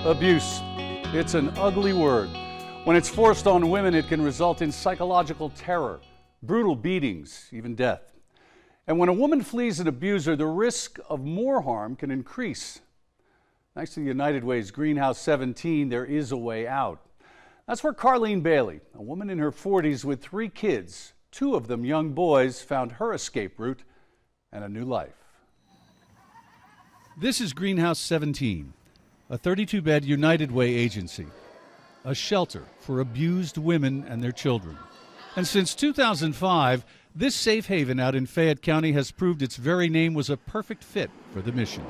Abuse. It's an ugly word. When it's forced on women, it can result in psychological terror, brutal beatings, even death. And when a woman flees an abuser, the risk of more harm can increase. Thanks to the United Way's GreenHouse17, there is a way out. That's where Carlene Bailey, a woman in her 40s with 3 kids, 2 of them young boys, found her escape route and a new life. This is GreenHouse17, a 32-bed United Way agency, a shelter for abused women and their children. And since 2005, this safe haven out in Fayette County has proved its very name was a perfect fit for the mission.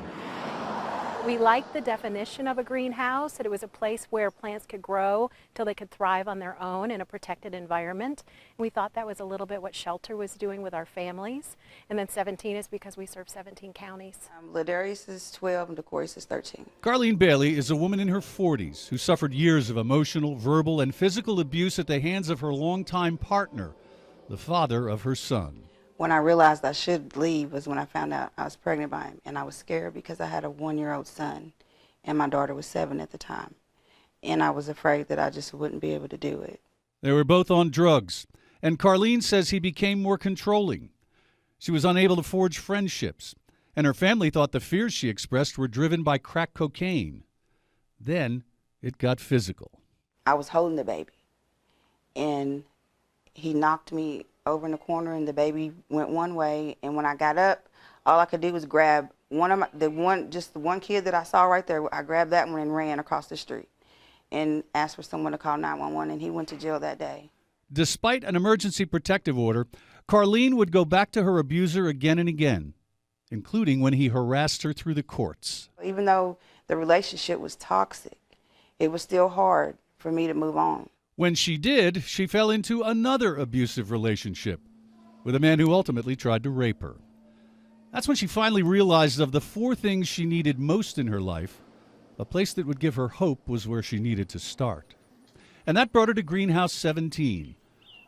We liked the definition of a greenhouse, that it was a place where plants could grow till they could thrive on their own in a protected environment. And we thought that was a little bit what Shelter was doing with our families. And then 17 is because we serve 17 counties. Ladarius is 12 and DeCorius is 13. Carlene Bailey is a woman in her 40s who suffered years of emotional, verbal, and physical abuse at the hands of her longtime partner, the father of her son. When I realized I should leave was when I found out I was pregnant by him, and I was scared because I had a 1-year-old son and my daughter was 7 at the time, and I was afraid that I just wouldn't be able to do it. They were both on drugs, and Carlene says he became more controlling. She was unable to forge friendships, and her family thought the fears she expressed were driven by crack cocaine. Then it got physical. I was holding the baby, and he knocked me over in the corner, and the baby went one way, and when I got up, all I could do was grab the one kid that I saw right there. I grabbed that one and ran across the street and asked for someone to call 911, and he went to jail that day. Despite an emergency protective order, Carlene would go back to her abuser again and again, including when he harassed her through the courts. Even though the relationship was toxic, it was still hard for me to move on. When she did, she fell into another abusive relationship with a man who ultimately tried to rape her. That's when she finally realized of the 4 things she needed most in her life, a place that would give her hope was where she needed to start. And that brought her to GreenHouse17,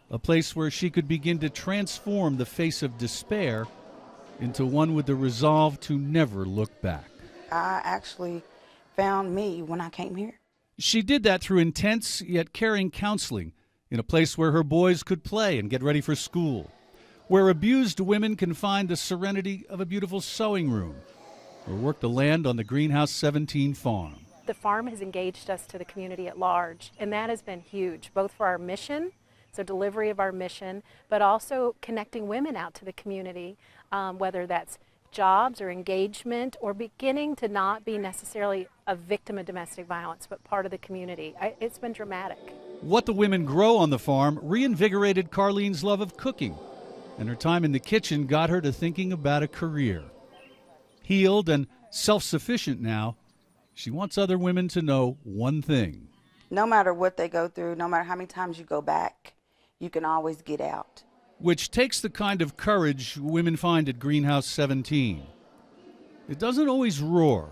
a place where she could begin to transform the face of despair into one with the resolve to never look back. I actually found me when I came here. She did that through intense yet caring counseling in a place where her boys could play and get ready for school, where abused women can find the serenity of a beautiful sewing room, or work the land on the GreenHouse17 farm. The farm has engaged us to the community at large, and that has been huge, both for our mission, so delivery of our mission, but also connecting women out to the community, whether that's jobs or engagement, or beginning to not be necessarily a victim of domestic violence, but part of the community. It's been dramatic. What the women grow on the farm reinvigorated Carlene's love of cooking, and her time in the kitchen got her to thinking about a career. Healed and self-sufficient now, she wants other women to know one thing. No matter what they go through, no matter how many times you go back, you can always get out. Which takes the kind of courage women find at GreenHouse17. It doesn't always roar.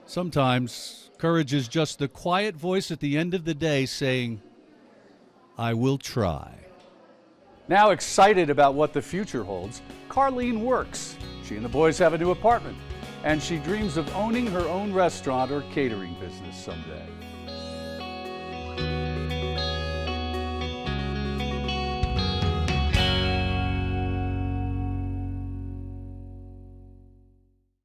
Sometimes courage is just the quiet voice at the end of the day saying, I will try. Now excited about what the future holds, Carlene works. She and the boys have a new apartment, and she dreams of owning her own restaurant or catering business someday.